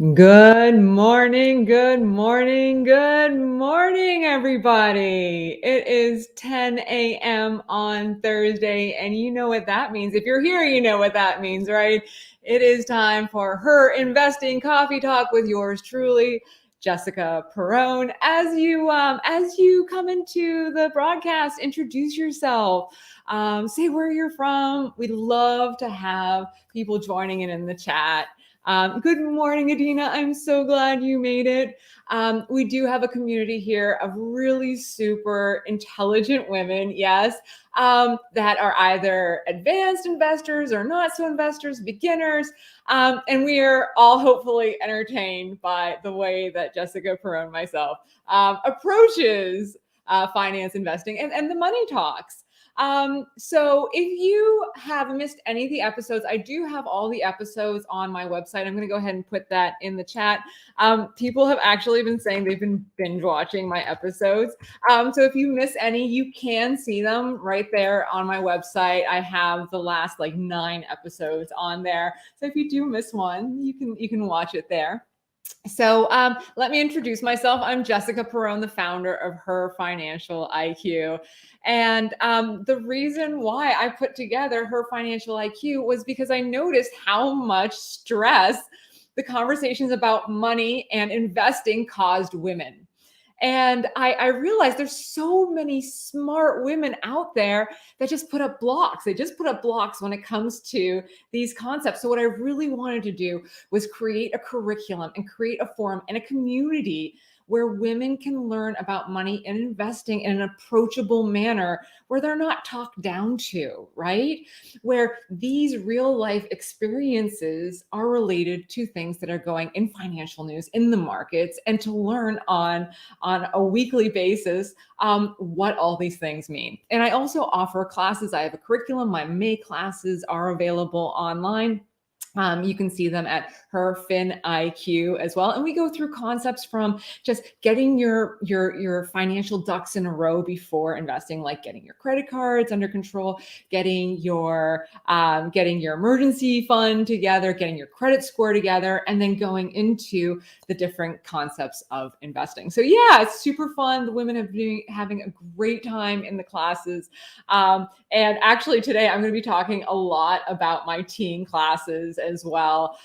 Good morning, good morning, good morning, everybody. It is 10 a.m. on Thursday, and you know what that means. If you're here, you know what that means, right? It is time for her investing coffee talk with yours truly, Jessica Perrone. As you come into the broadcast, introduce yourself. Say where you're from. We'd love to have people joining in the chat. Good morning, Adina. I'm so glad you made it. We do have a community here of really super intelligent women, yes, that are either advanced investors or not so investors, beginners. And we are all hopefully entertained by the way that Jessica Perrone, myself, approaches finance investing and the money talks. So if you have missed any of the episodes, I do have all the episodes on my website. I'm going to go ahead and put that in the chat. People have actually been saying they've been binge watching my episodes. So if you miss any, you can see them right there on my website. I have the last 9 episodes on there. So if you do miss one, you can watch it there. So let me introduce myself. I'm Jessica Perrone, the founder of Her Financial IQ. And the reason why I put together Her Financial IQ was because I noticed how much stress the conversations about money and investing caused women. And I realized there's so many smart women out there that just put up blocks. They just put up blocks when it comes to these concepts. So what I really wanted to do was create a curriculum and create a forum and a community where women can learn about money and investing in an approachable manner where they're not talked down to, right? Where these real life experiences are related to things that are going in financial news, in the markets, and to learn on a weekly basis what all these things mean. And I also offer classes. I have a curriculum. My May classes are available online. You can see them at Her Fin IQ as well. And we go through concepts from just getting your financial ducks in a row before investing, like getting your credit cards under control, getting your emergency fund together, getting your credit score together, and then going into the different concepts of investing. So yeah, it's super fun. The women have been having a great time in the classes. And actually today I'm going to be talking a lot about my teen classes as well.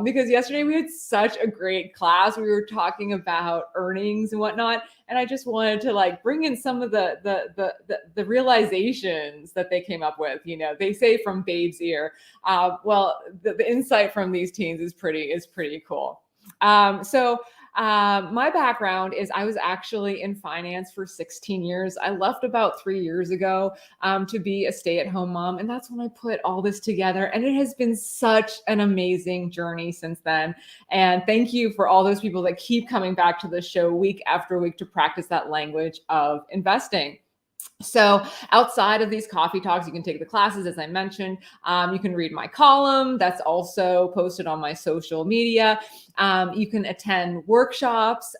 Because yesterday we had such a great class. We were talking about earnings and whatnot. And I just wanted to bring in some of the realizations that they came up with. You know, they say from babe's ear. Well, the insight from these teens is pretty cool. My background is I was actually in finance for 16 years. I left about 3 years ago to be a stay-at-home mom. And that's when I put all this together. And it has been such an amazing journey since then. And thank you for all those people that keep coming back to the show week after week to practice that language of investing. So outside of these coffee talks, you can take the classes, as I mentioned. You can read my column. That's also posted on my social media. You can attend workshops,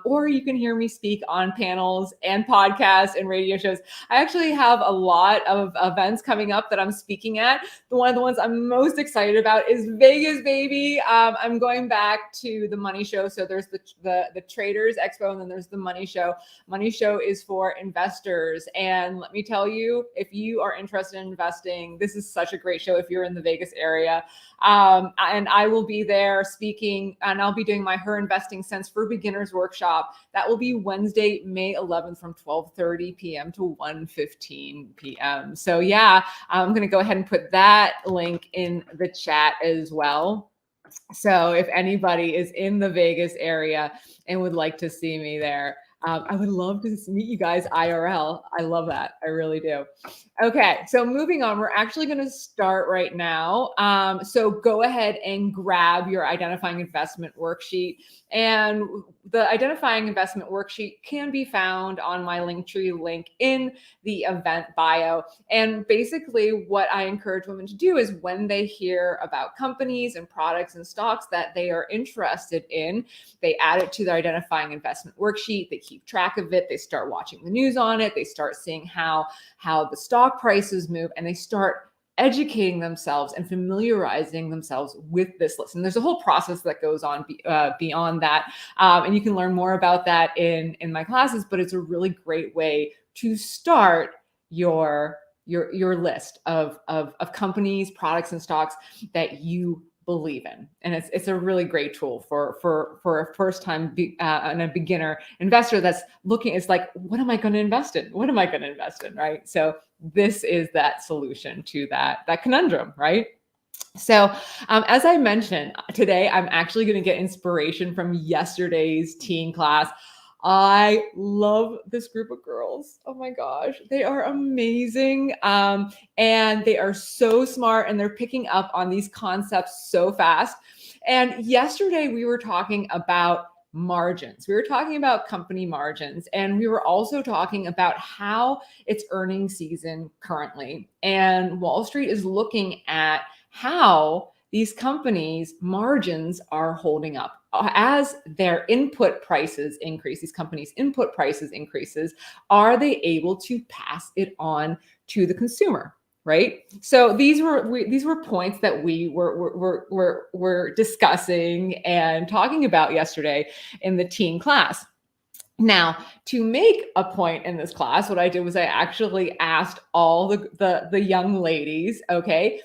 or you can hear me speak on panels and podcasts and radio shows. I actually have a lot of events coming up that I'm speaking at. One of the ones I'm most excited about is Vegas, baby. I'm going back to the Money Show. So there's the Traders Expo, and then there's the Money Show. Money Show is for investors. And let me tell you, if you are interested in investing, this is such a great show if you're in the Vegas area. And I will be there speaking, and I'll be doing my Her Investing Sense for Beginners workshop. That will be Wednesday, May 11th from 12:30 p.m. to 1:15 p.m. So yeah, I'm going to go ahead and put that link in the chat as well. So if anybody is in the Vegas area and would like to see me there, I would love to meet you guys IRL. I love that. I really do. Okay, so moving on, we're actually going to start right now. So go ahead and grab your identifying investment worksheet. And the identifying investment worksheet can be found on my Linktree link in the event bio. And basically what I encourage women to do is when they hear about companies and products and stocks that they are interested in, they add it to their identifying investment worksheet. They keep track of it. They start watching the news on it. They start seeing how the stock prices move, and they start educating themselves and familiarizing themselves with this list. And there's a whole process that goes on beyond that. And you can learn more about that in my classes, but it's a really great way to start your list of companies, products, and stocks that you believe in. And it's a really great tool for a first time and a beginner investor that's looking. It's like, what am I going to invest in? What am I going to invest in? Right. So this is that solution to that conundrum, right? So, as I mentioned, today I'm actually going to get inspiration from yesterday's teen class. I love this group of girls. Oh my gosh, they are amazing. And they are so smart, and they're picking up on these concepts so fast. And yesterday we were talking about margins. We were talking about company margins, and we were also talking about how it's earnings season currently. And Wall Street is looking at how these companies' margins are holding up. As their input prices increase, these companies' input prices increases, are they able to pass it on to the consumer? Right. So these were points that we were discussing and talking about yesterday in the teen class. Now, to make a point in this class, what I did was I actually asked all the young ladies, okay,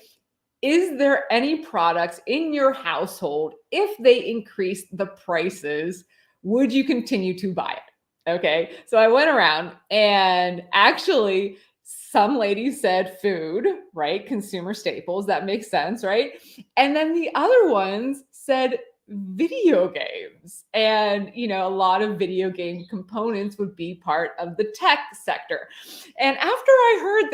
is there any products in your household, if they increase the prices, would you continue to buy it? Okay, so I went around, and actually some ladies said food, right? Consumer staples, that makes sense, right? And then the other ones said video games. And, a lot of video game components would be part of the tech sector. And after I heard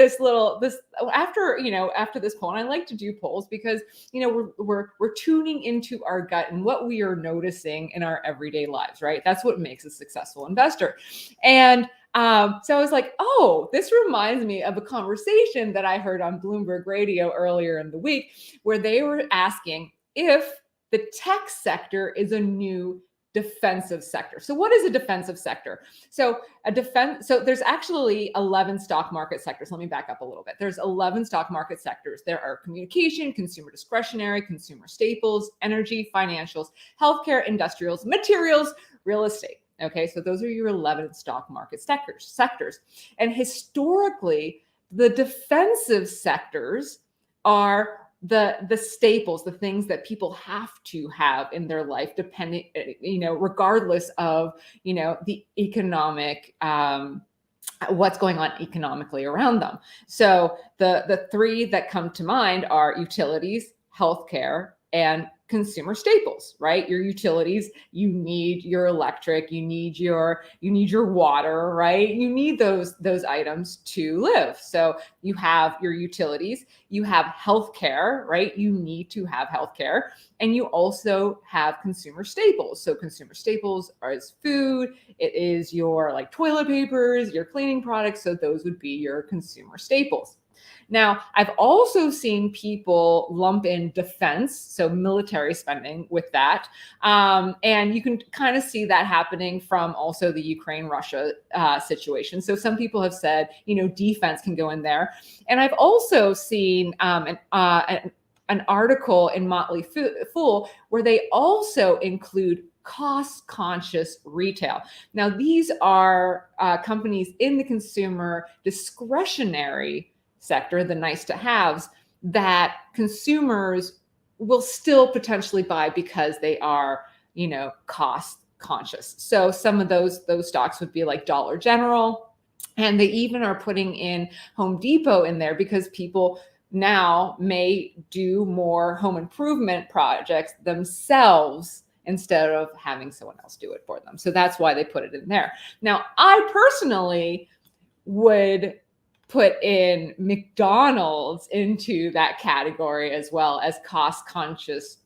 after this poll, and I like to do polls because, we're tuning into our gut and what we are noticing in our everyday lives, right? That's what makes a successful investor. And so I was like, oh, this reminds me of a conversation that I heard on Bloomberg Radio earlier in the week, where they were asking if the tech sector is a new defensive sector. So what is a defensive sector? So there's actually 11 stock market sectors. Let me back up a little bit. There's 11 stock market sectors. There are communication, consumer discretionary, consumer staples, energy, financials, healthcare, industrials, materials, real estate. Okay, so those are your 11 stock market sectors. And historically, the defensive sectors are the staples, the things that people have to have in their life, depending, regardless of, the economic, what's going on economically around them. So the three that come to mind are utilities, healthcare, and consumer staples, right? Your utilities, you need your electric, you need your water, right? You need those items to live. So you have your utilities, you have healthcare, right? You need to have healthcare, and you also have consumer staples. So consumer staples is food, it is your like toilet papers, your cleaning products. So those would be your consumer staples. Now, I've also seen people lump in defense, so military spending with that. And you can kind of see that happening from also the Ukraine-Russia situation. So some people have said, defense can go in there. And I've also seen an article in Motley Fool where they also include cost-conscious retail. Now, these are companies in the consumer discretionary sector, the nice to haves, that consumers will still potentially buy because they are, cost conscious. So some of those stocks would be like Dollar General, and they even are putting in Home Depot in there because people now may do more home improvement projects themselves instead of having someone else do it for them. So that's why they put it in there. Now, I personally would put in McDonald's into that category as well as cost conscious,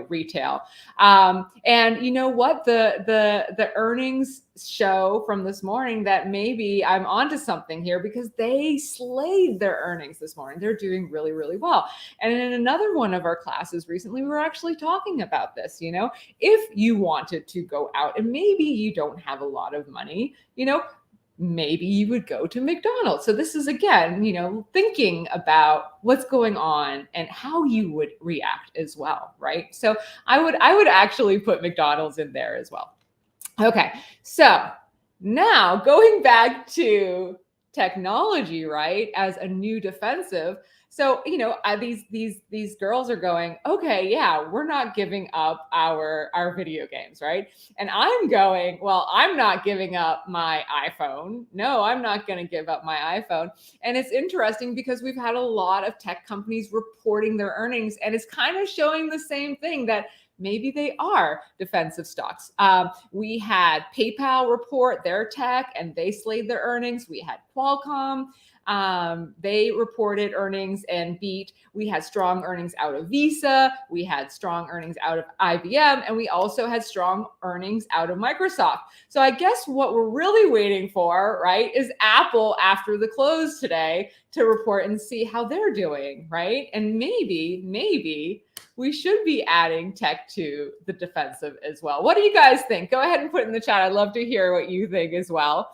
retail. And you know what? The earnings show from this morning that maybe I'm onto something here, because they slayed their earnings this morning. They're doing really, really well. And in another one of our classes recently, we were actually talking about this. If you wanted to go out and maybe you don't have a lot of money, maybe you would go to McDonald's. So this is again, thinking about what's going on and how you would react as well, right? So I would actually put McDonald's in there as well. Okay, so now going back to technology, right, as a new defensive. So these girls are going, okay, yeah, we're not giving up our video games, right? And I'm going, well, I'm not giving up my iPhone. No, I'm not going to give up my iPhone. And it's interesting because we've had a lot of tech companies reporting their earnings, and it's kind of showing the same thing, that maybe they are defensive stocks. We had PayPal report their tech, and they slayed their earnings. We had Qualcomm. They reported earnings and beat. We had strong earnings out of Visa. We had strong earnings out of IBM. And we also had strong earnings out of Microsoft. So I guess what we're really waiting for, right, is Apple after the close today to report and see how they're doing, right? And maybe we should be adding tech to the defensive as well. What do you guys think? Go ahead and put in the chat. I'd love to hear what you think as well.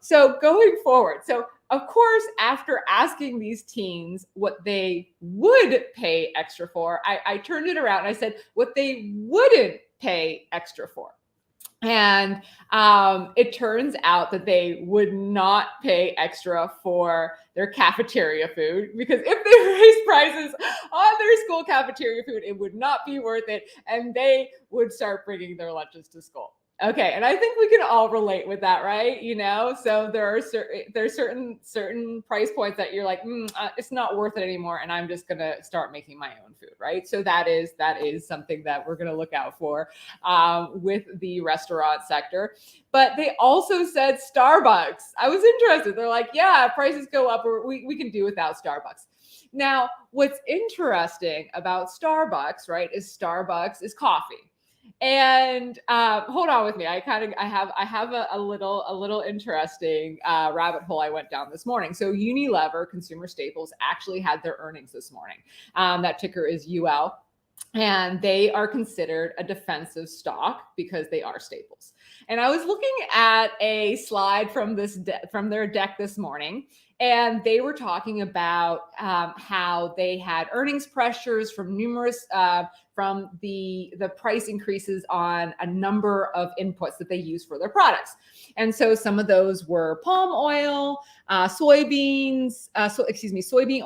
So going forward, so of course, after asking these teens what they would pay extra for, I turned it around and I said what they wouldn't pay extra for. And it turns out that they would not pay extra for their cafeteria food, because if they raised prices on their school cafeteria food, it would not be worth it, and they would start bringing their lunches to school. Okay, and I think we can all relate with that, right? So there's certain price points that you're like, it's not worth it anymore, and I'm just gonna start making my own food, right? So that is something that we're gonna look out for with the restaurant sector. But they also said Starbucks. I was interested. They're like, yeah, prices go up, or we can do without Starbucks. Now, what's interesting about Starbucks, right, is Starbucks is coffee. And hold on with me. I have a little interesting rabbit hole I went down this morning. So Unilever Consumer Staples actually had their earnings this morning. That ticker is UL. And they are considered a defensive stock because they are staples. And I was looking at a slide from their deck this morning, and they were talking about how they had earnings pressures from numerous from the price increases on a number of inputs that they use for their products. And so some of those were palm oil, soybean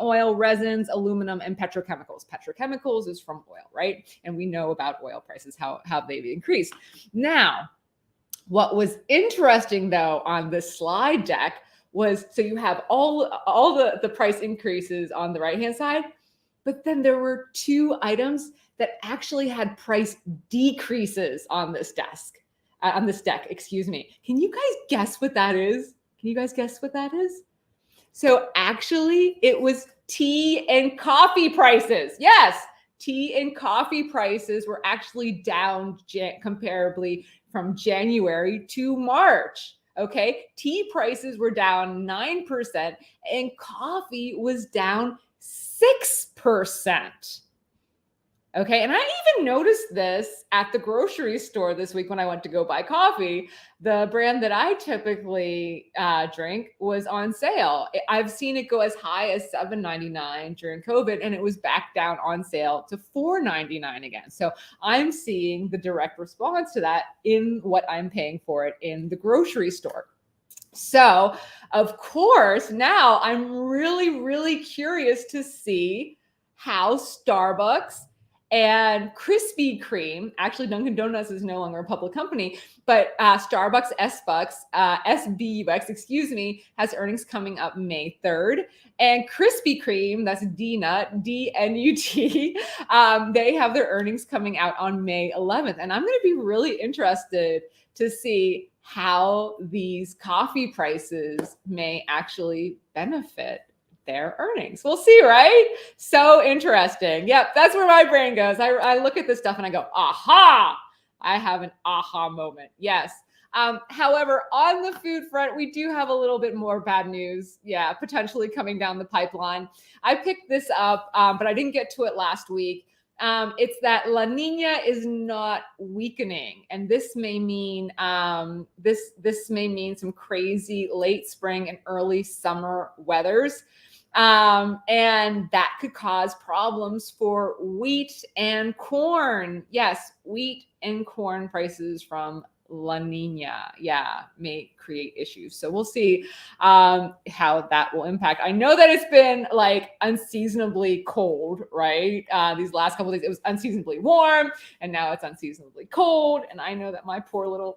oil, resins, aluminum, and petrochemicals. Petrochemicals is from oil, right? And we know about oil prices, how they've increased. Now, what was interesting though on this slide deck was, so you have all the price increases on the right-hand side, but then there were two items that actually had price decreases on this deck, excuse me. Can you guys guess what that is? So actually it was tea and coffee prices. Yes, tea and coffee prices were actually down comparably from January to March. Okay, tea prices were down 9% and coffee was down 6%. Okay, and I even noticed this at the grocery store this week when I went to go buy coffee. The brand that I typically drink was on sale. I've seen it go as high as $7.99 during COVID, and it was back down on sale to $4.99 again. So I'm seeing the direct response to that in what I'm paying for it in the grocery store. So, of course, now I'm really, really curious to see how Starbucks and Krispy Kreme, actually Dunkin' Donuts is no longer a public company, but Starbucks SBUX, excuse me, has earnings coming up May 3rd. And Krispy Kreme, that's DNUT, D-N-U-T, they have their earnings coming out on May 11th. And I'm going to be really interested to see how these coffee prices may actually benefit their earnings. We'll see, right? So interesting. Yep, that's where my brain goes. I look at this stuff and I go, aha! I have an aha moment. Yes. However, on the food front, we do have a little bit more bad news. Yeah, potentially coming down the pipeline. I picked this up, but I didn't get to it last week. It's that La Nina is not weakening, and this may mean this may mean some crazy late spring and early summer weathers. And that could cause problems for wheat and corn. Yes, wheat and corn prices from La Nina, may create issues. So we'll see how that will impact. I know that it's been like unseasonably cold, right? These last couple of days, it was unseasonably warm, and now it's unseasonably cold. And I know that my poor little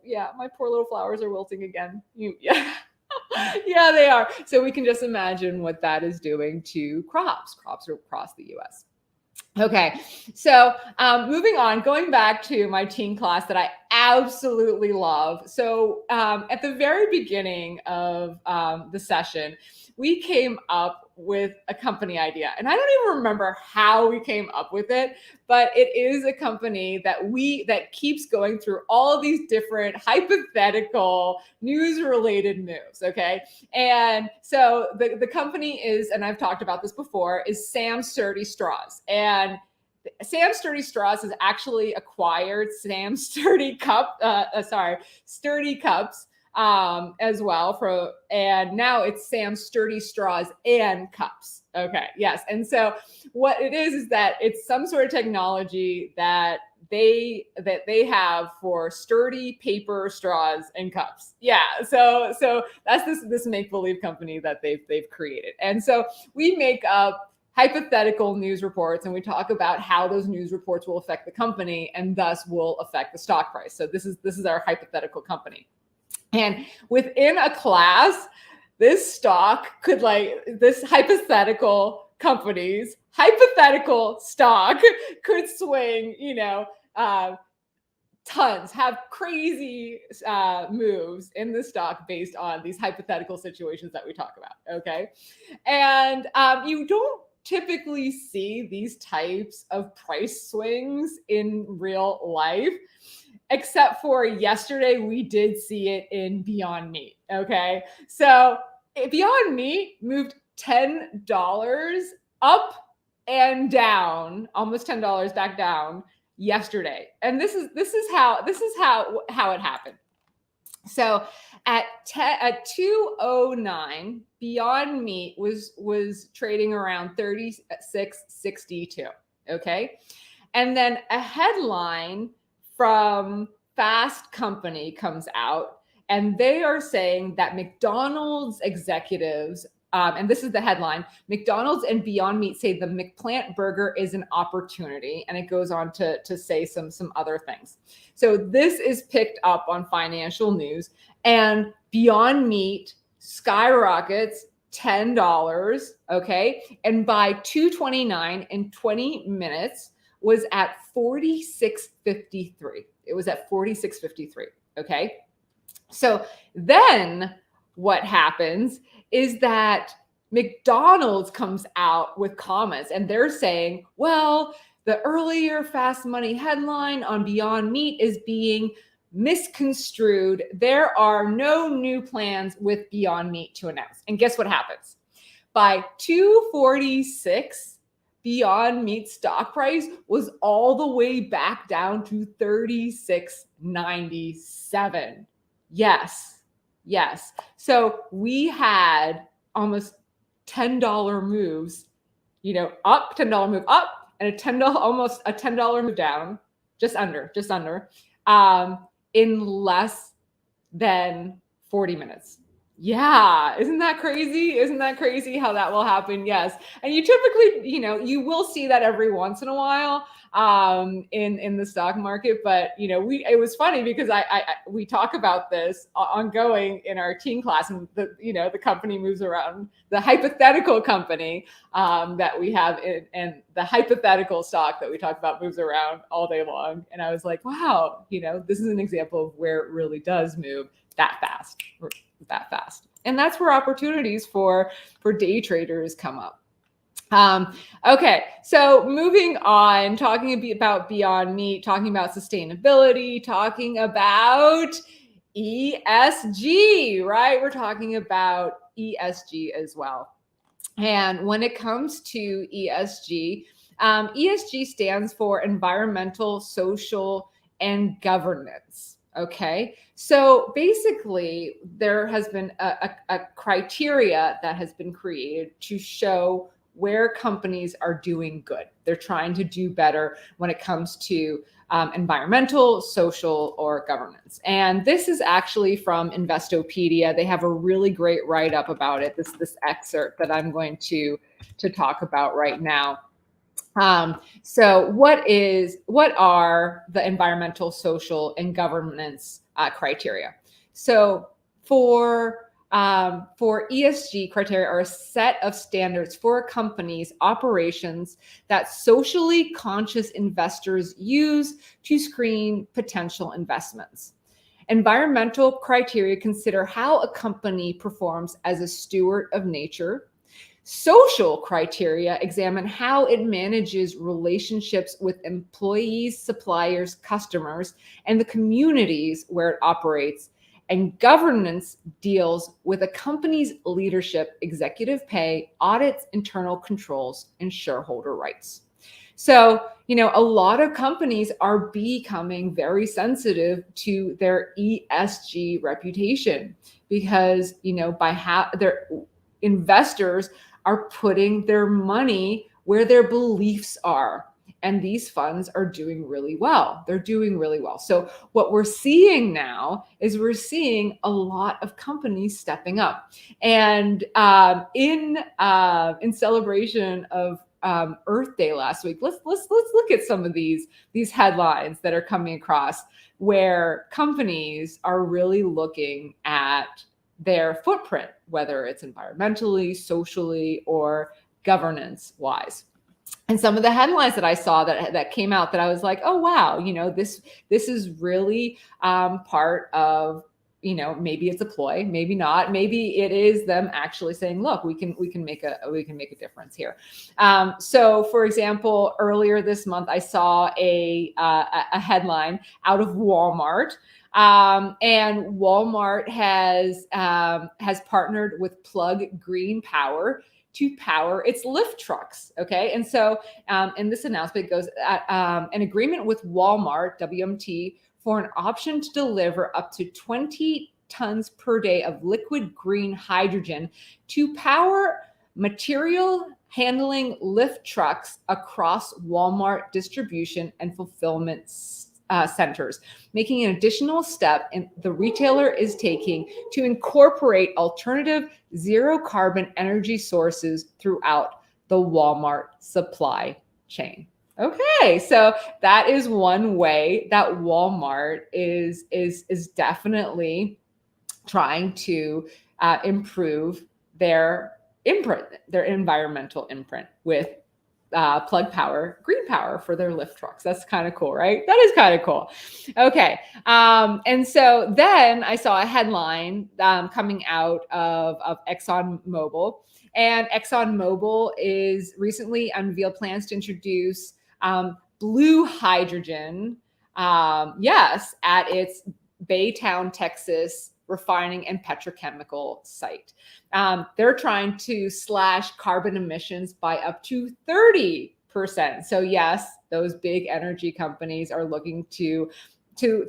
flowers are wilting again. Yeah, they are. So we can just imagine what that is doing to crops across the US. Okay, so moving on, going back to my teen class that I absolutely love. So at the very beginning of the session, we came up with a company idea. And I don't even remember how we came up with it, but it is a company that keeps going through all of these different hypothetical news-related moves, okay? And so the company is, and I've talked about this before, is Sam Sturdy Straws. And Sam Sturdy Straws has actually acquired Sam Sturdy Sturdy Cups as well, and now it's Sam Sturdy Straws and Cups. Okay, yes. And so what it is that it's some sort of technology that they have for sturdy paper straws and cups. Yeah. So that's this make-believe company that they've created. And so we make up hypothetical news reports, and we talk about how those news reports will affect the company and thus will affect the stock price. So this is our hypothetical company. And within a class, this hypothetical company's hypothetical stock could swing, tons, have crazy moves in the stock based on these hypothetical situations that we talk about. Okay. And you don't typically see these types of price swings in real life, except for yesterday, we did see it in Beyond Meat. Okay. So Beyond Meat moved $10 up and down, almost $10 back down yesterday. And this is how it happened. So at 2:09, Beyond Meat was trading around 36.62. Okay. And then a headline from Fast Company comes out, and they are saying that McDonald's executives, and this is the headline, McDonald's and Beyond Meat say the McPlant burger is an opportunity. And it goes on to say some other things. So this is picked up on financial news, and Beyond Meat skyrockets $10. Okay. And by 2:29 in 20 minutes, was at 46.53. It was at 46.53. Okay. So then what happens is that McDonald's comes out with comments, and they're saying, well, the earlier Fast Money headline on Beyond Meat is being misconstrued. There are no new plans with Beyond Meat to announce. And guess what happens? By 2:46, Beyond Meat stock price was all the way back down to 36.97. Yes. So we had almost $10 moves, up, $10 move up, and almost a $10 move down, just under, in less than 40 minutes. Yeah. Isn't that crazy? Isn't that crazy how that will happen? Yes. And you typically, you will see that every once in a while in the stock market. But, it was funny because we talk about this ongoing in our teen class, and the company moves around, the hypothetical company that we have and the hypothetical stock that we talk about moves around all day long. And I was like, wow, this is an example of where it really does move that fast. And that's where opportunities for day traders come up. Okay, so moving on, talking about Beyond Meat, talking about sustainability, talking about ESG, right? We're talking about ESG as well. And when it comes to ESG, ESG stands for environmental, social, and governance. Okay. So basically, there has been a criteria that has been created to show where companies are doing good. They're trying to do better when it comes to environmental, social, or governance. And this is actually from Investopedia. They have a really great write-up about it. This excerpt that I'm going to talk about right now. So what are the environmental, social, and governance criteria? So for ESG criteria are a set of standards for a company's operations that socially conscious investors use to screen potential investments. Environmental criteria consider how a company performs as a steward of nature. Social criteria examine how it manages relationships with employees, suppliers, customers, and the communities where it operates. And governance deals with a company's leadership, executive pay, audits, internal controls, and shareholder rights. So, a lot of companies are becoming very sensitive to their ESG reputation because, by how their investors are putting their money where their beliefs are. And these funds are doing really well. They're doing really well. So what we're seeing now is we're seeing a lot of companies stepping up. And in celebration of Earth Day last week, let's look at some of these headlines that are coming across where companies are really looking at their footprint, whether it's environmentally, socially, or governance wise. And some of the headlines that I saw that came out that I was like, oh wow, this is really part of, maybe it's a ploy, maybe not, maybe it is them actually saying, look, we can make a difference here. So for example, earlier this month I saw a headline out of Walmart. And Walmart has partnered with Plug Green Power to power its lift trucks. Okay. And so in this announcement, it goes an agreement with Walmart, WMT, for an option to deliver up to 20 tons per day of liquid green hydrogen to power material handling lift trucks across Walmart distribution and fulfillment centers, making an additional step the retailer is taking to incorporate alternative zero carbon energy sources throughout the Walmart supply chain. Okay, so that is one way that Walmart is definitely trying to improve their imprint, their environmental imprint with Plug Power, Green Power for their lift trucks. That's kind of cool, right? That is kind of cool. Okay. And so then I saw a headline coming out of ExxonMobil. And ExxonMobil is recently unveiled plans to introduce blue hydrogen, at its Baytown, Texas refining and petrochemical site. They're trying to slash carbon emissions by up to 30%. So yes, those big energy companies are looking to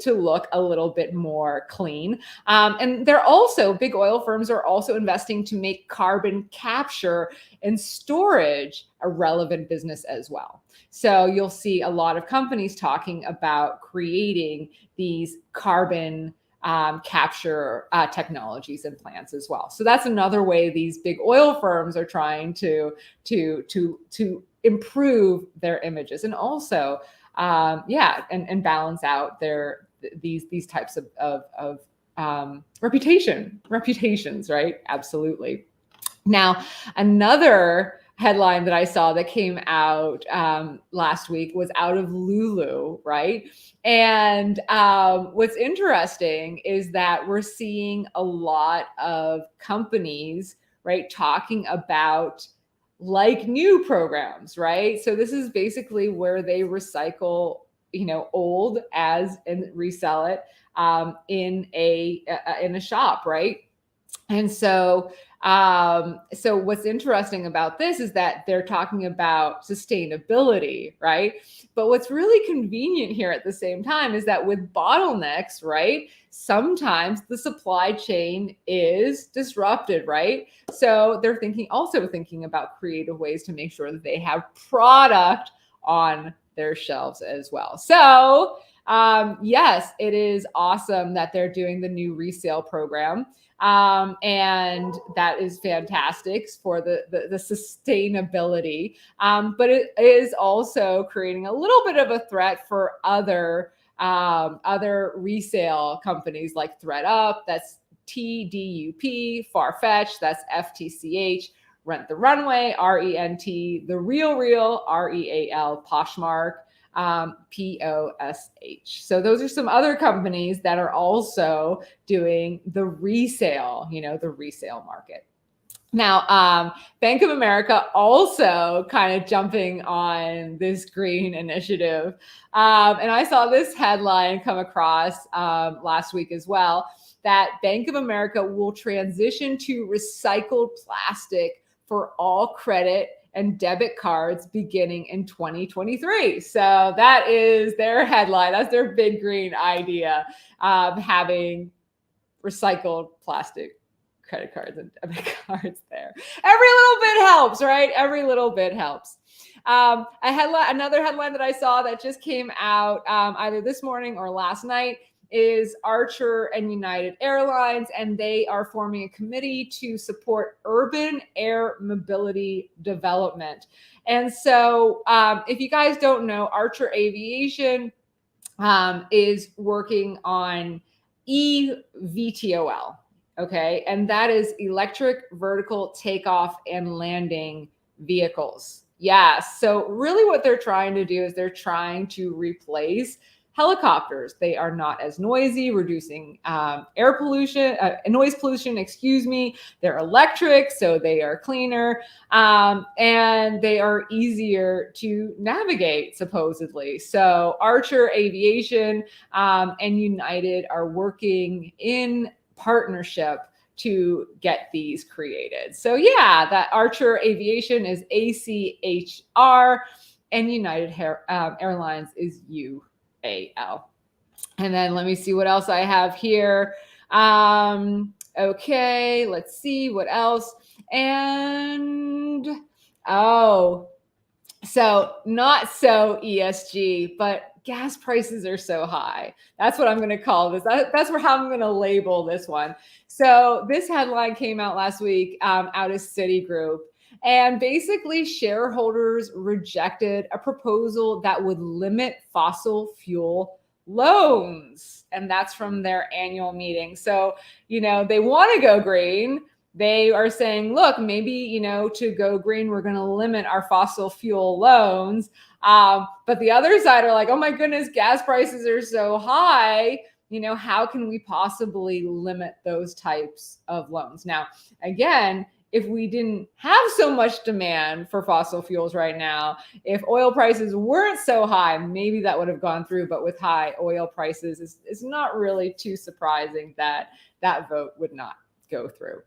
look a little bit more clean. And they're also, big oil firms are also investing to make carbon capture and storage a relevant business as well. So you'll see a lot of companies talking about creating these carbon capture technologies and plants as well. So that's another way these big oil firms are trying to improve their images and also and balance out these types of reputations, right? Absolutely. Now, another headline that I saw that came out last week was out of Lulu, right? And what's interesting is that we're seeing a lot of companies, right, talking about like new programs, right? So this is basically where they recycle, old and resell it in a shop, right? And so So what's interesting about this is that they're talking about sustainability, right? But what's really convenient here at the same time is that with bottlenecks, right, sometimes the supply chain is disrupted, right? So they're also thinking about creative ways to make sure that they have product on their shelves as well. So yes, it is awesome that they're doing the new resale program. And that is fantastic for the sustainability. But it is also creating a little bit of a threat for other resale companies like ThredUp, that's TDUP, Farfetch, that's FTCH, Rent the Runway, RENT, The Real, REAL, Poshmark, POSH. So those are some other companies that are also doing the resale, the resale market. Now, Bank of America also kind of jumping on this green initiative. And I saw this headline come across last week as well, that Bank of America will transition to recycled plastic for all credit and debit cards beginning in 2023. So that is their headline. That's their big green idea, having recycled plastic credit cards and debit cards there. Every little bit helps, right? Every little bit helps. Another headline that I saw that just came out either this morning or last night is Archer and United Airlines, and they are forming a committee to support urban air mobility development. And so if you guys don't know, Archer Aviation is working on eVTOL, okay? And that is electric vertical takeoff and landing vehicles. Yeah, so really what they're trying to do is they're trying to replace helicopters. They are not as noisy, reducing noise pollution, excuse me. They're electric, so they are cleaner, and they are easier to navigate, supposedly. So Archer Aviation and United are working in partnership to get these created. So yeah, that Archer Aviation is ACHR and United Airlines is UAL. And then let me see what else I have here. Okay, let's see what else. And so not so ESG, but gas prices are so high. That's what I'm going to call this. That's how I'm going to label this one. So this headline came out last week out of Citigroup. And basically, shareholders rejected a proposal that would limit fossil fuel loans. And that's from their annual meeting. So, they want to go green. They are saying, look, maybe, to go green, we're going to limit our fossil fuel loans. But the other side are like, oh my goodness, gas prices are so high. How can we possibly limit those types of loans? Now, again, if we didn't have so much demand for fossil fuels right now, if oil prices weren't so high, maybe that would have gone through. But with high oil prices, it's not really too surprising that that vote would not go through.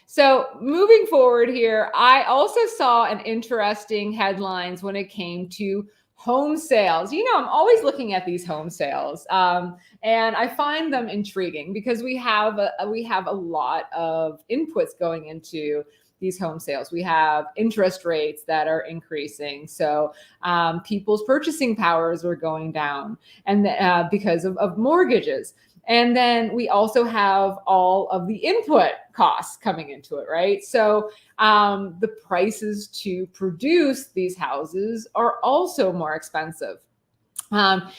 So moving forward here, I also saw an interesting headlines when it came to home sales. I'm always looking at these home sales, and I find them intriguing because we have a lot of inputs going into these home sales. We have interest rates that are increasing, so people's purchasing powers are going down, and because of mortgages. And then we also have all of the input costs coming into it, right? So the prices to produce these houses are also more expensive.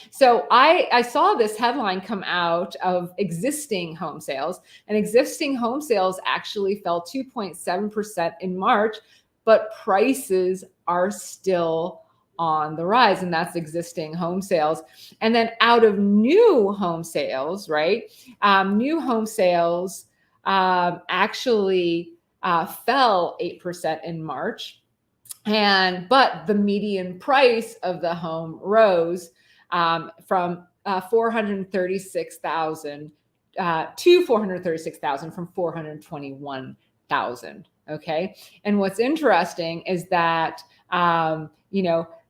So I saw this headline come out of existing home sales, and existing home sales actually fell 2.7% in March, but prices are still on the rise, and that's existing home sales. And then out of new home sales, right? New home sales actually fell 8% in March, but the median price of the home rose from $436,000 to 436,000 from 421,000. Okay. And what's interesting is that,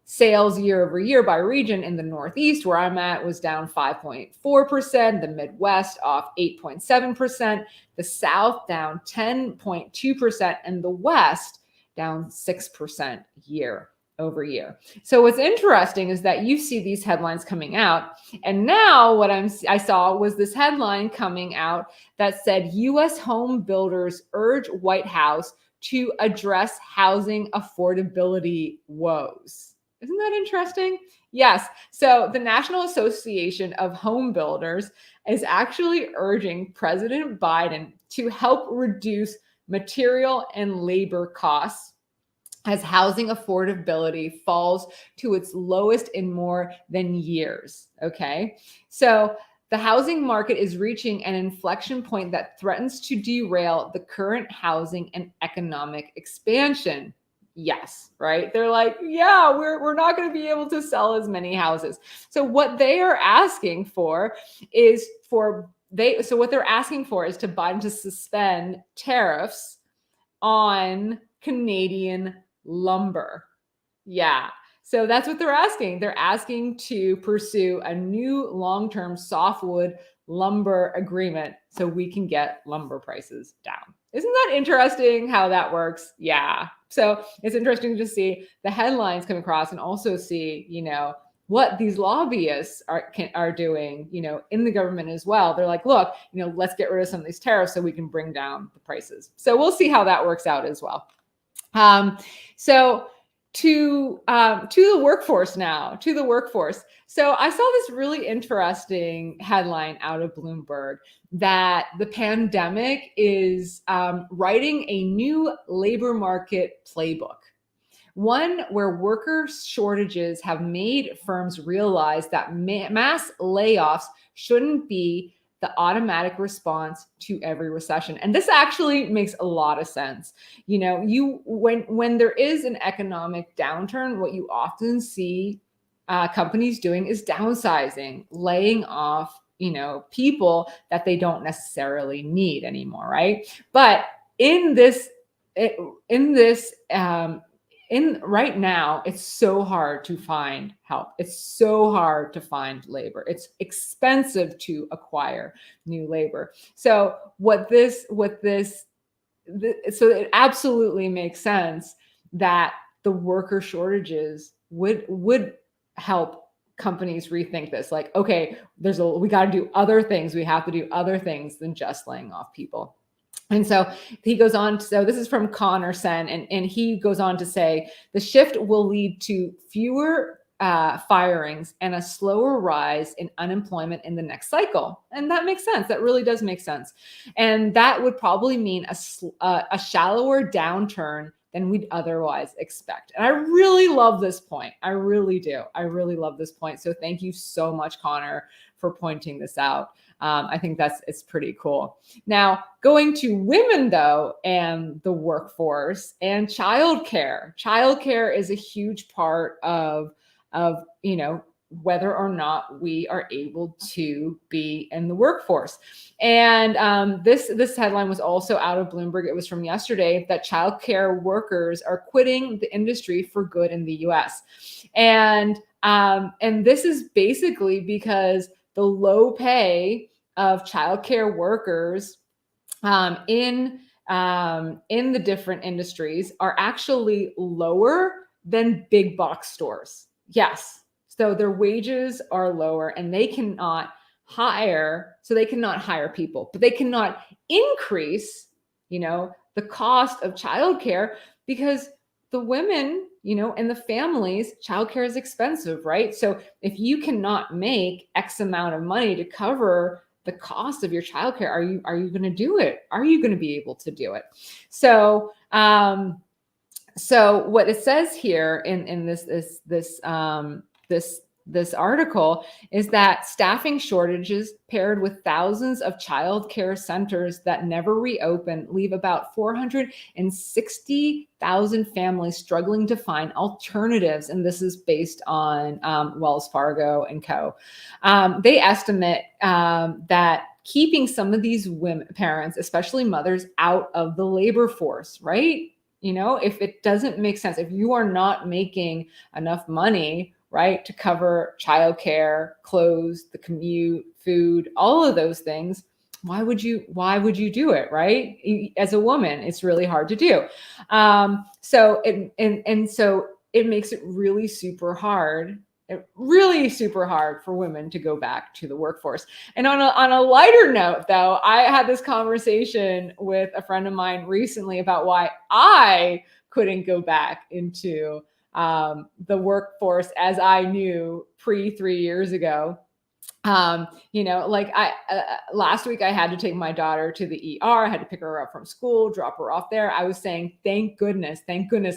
sales year over year by region in the Northeast, where I'm at, was down 5.4%, the Midwest off 8.7%, the South down 10.2%, and the West down 6% year over year. So what's interesting is that you see these headlines coming out, and now what I saw was this headline coming out that said U.S. home builders urge White House to address housing affordability woes. Isn't that interesting? Yes. So the National Association of Home Builders is actually urging President Biden to help reduce material and labor costs as housing affordability falls to its lowest in more than years. Okay. So the housing market is reaching an inflection point that threatens to derail the current housing and economic expansion. Yes, right? They're like, yeah, we're not going to be able to sell as many houses. So what they are asking for is what they're asking for is to Biden to suspend tariffs on Canadian lumber. Yeah. So that's what they're asking. They're asking to pursue a new long-term softwood lumber agreement so we can get lumber prices down. Isn't that interesting how that works? Yeah. So it's interesting to see the headlines come across and also see, what these lobbyists are doing, in the government as well. They're like, look, let's get rid of some of these tariffs so we can bring down the prices. So we'll see how that works out as well. So to the workforce now, to the workforce. So I saw this really interesting headline out of Bloomberg that the pandemic is writing a new labor market playbook. One where worker shortages have made firms realize that mass layoffs shouldn't be the automatic response to every recession. And this actually makes a lot of sense. When there is an economic downturn, what you often see companies doing is downsizing, laying off, people that they don't necessarily need anymore, right? But right now, it's so hard to find help. It's so hard to find labor. It's expensive to acquire new labor. So so it absolutely makes sense that the worker shortages would help companies rethink this. Like, okay, we got to do other things. We have to do other things than just laying off people. And so he goes on. So this is from Connor Sen, and he goes on to say the shift will lead to fewer firings and a slower rise in unemployment in the next cycle. And that makes sense. That really does make sense. And that would probably mean a shallower downturn than we'd otherwise expect. And I really love this point. I really do. I really love this point. So thank you so much, Connor, for pointing this out. I think it's pretty cool. Now, going to women though, and the workforce and childcare. Childcare is a huge part of whether or not we are able to be in the workforce. And this headline was also out of Bloomberg. It was from yesterday that childcare workers are quitting the industry for good in the U.S. And this is basically because the low pay of childcare workers in the different industries are actually lower than big box stores. Yes. So their wages are lower and they cannot hire people, but they cannot increase, the cost of childcare because the women, and the families, childcare is expensive, right? So if you cannot make X amount of money to cover the cost of your childcare, are you going to do it? Are you going to be able to do it? So, so what it says here in this article is that staffing shortages paired with thousands of child care centers that never reopen leave about 460,000 families struggling to find alternatives. And this is based on Wells Fargo and Co. They estimate that keeping some of these women, parents, especially mothers, out of the labor force, right? If it doesn't make sense, if you are not making enough money, right, to cover childcare, clothes, the commute, food, all of those things, why would you do it, right? As a woman, it's really hard to do. So it makes it really super hard for women to go back to the workforce. And on a lighter note, though, I had this conversation with a friend of mine recently about why I couldn't go back into the workforce as I knew pre 3 years ago. Like last week I had to take my daughter to the ER. I had to pick her up from school, drop her off there. I was saying, thank goodness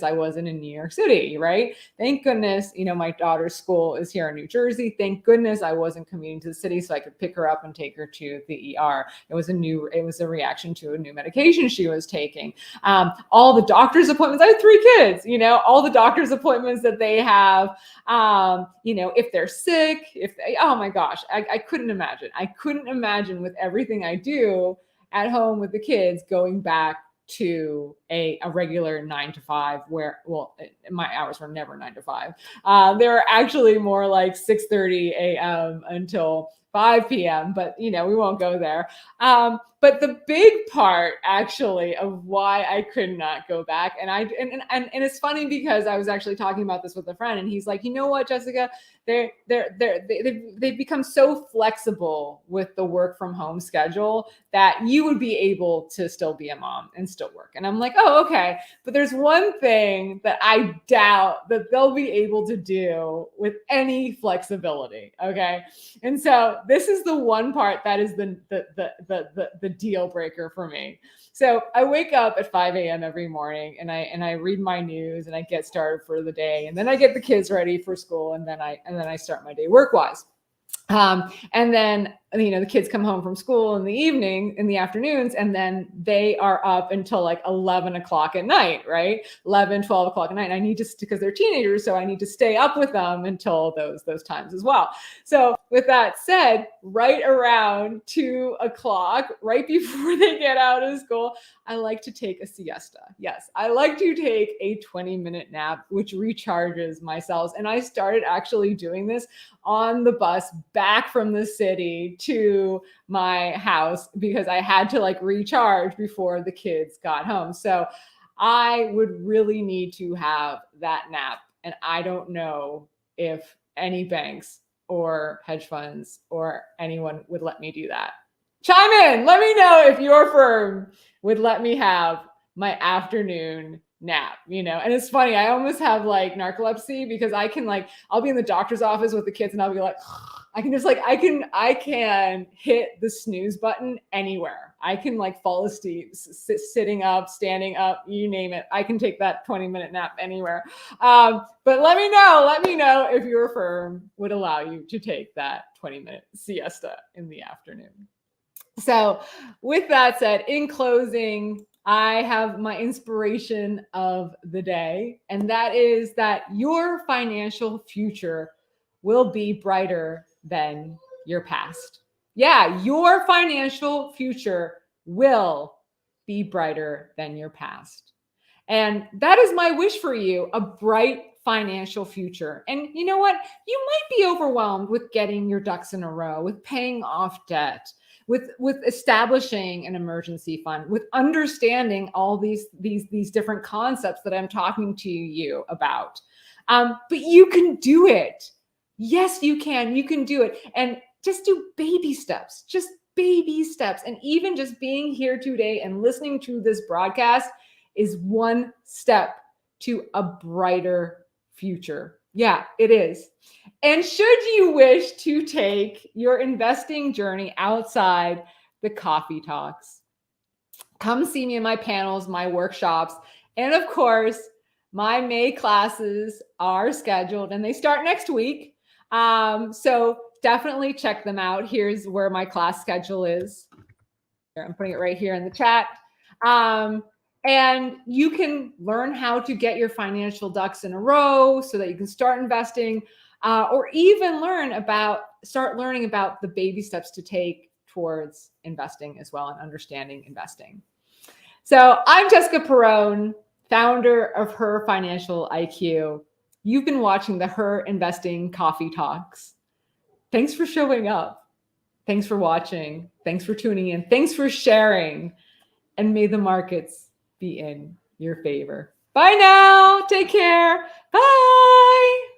I wasn't in New York City, right? Thank goodness, my daughter's school is here in New Jersey. Thank goodness I wasn't commuting to the city so I could pick her up and take her to the ER. It was a reaction to a new medication she was taking. All the doctor's appointments, I have 3 kids, all the doctor's appointments that they have, if they're sick, oh my gosh, I couldn't imagine. I couldn't imagine with everything I do at home with the kids going back to a regular 9 to 5 where, well, my hours were never 9 to 5. They were actually more like 6:30 a.m. until 5 p.m. But, we won't go there. But the big part actually of why I could not go back, and it's funny because I was actually talking about this with a friend, and he's like, you know what, Jessica, they've become so flexible with the work from home schedule that you would be able to still be a mom and still work. And I'm like, oh, okay. But there's one thing that I doubt that they'll be able to do with any flexibility. Okay. And so this is the one part that is the deal breaker for me. So I wake up at 5 a.m. every morning and I read my news and I get started for the day, and then I get the kids ready for school, and then I start my day work-wise. And then, the kids come home from school in the afternoons, and then they are up until like 11 o'clock at night, right? 11, 12 o'clock at night. And I need to, because they're teenagers, so I need to stay up with them until those times as well. So with that said, right around 2 o'clock, right before they get out of school, I like to take a siesta. Yes, I like to take a 20-minute nap, which recharges my cells. And I started actually doing this on the bus back from the city to my house because I had to like recharge before the kids got home. So I would really need to have that nap. And I don't know if any banks or hedge funds or anyone would let me do that. Chime in. Let me know if your firm would let me have my afternoon nap, and it's funny. I almost have like narcolepsy because I'll be in the doctor's office with the kids and I'll be like, I can hit the snooze button anywhere. I can like fall asleep, sitting up, standing up, you name it. I can take that 20-minute nap anywhere. But let me know if your firm would allow you to take that 20-minute siesta in the afternoon. So with that said, in closing, I have my inspiration of the day, and that is that your financial future will be brighter than your past. Yeah, your financial future will be brighter than your past. And that is my wish for you, a bright financial future. And you know what? You might be overwhelmed with getting your ducks in a row, with paying off debt, with establishing an emergency fund, with understanding all these different concepts that I'm talking to you about. But you can do it. Yes, you can. You can do it. And just do baby steps, just baby steps. And even just being here today and listening to this broadcast is one step to a brighter future. Yeah, it is. And should you wish to take your investing journey outside the coffee talks, come see me in my panels, my workshops, and of course, my May classes are scheduled and they start next week. So definitely check them out. Here's where my class schedule is. I'm putting it right here in the chat. And you can learn how to get your financial ducks in a row so that you can start investing, or even start learning about the baby steps to take towards investing as well and understanding investing. So I'm Jessica Perrone, founder of Her Financial IQ. You've been watching the Her Investing Coffee Talks. Thanks for showing up. Thanks for watching. Thanks for tuning in. Thanks for sharing. And may the markets be in your favor. Bye now. Take care. Bye.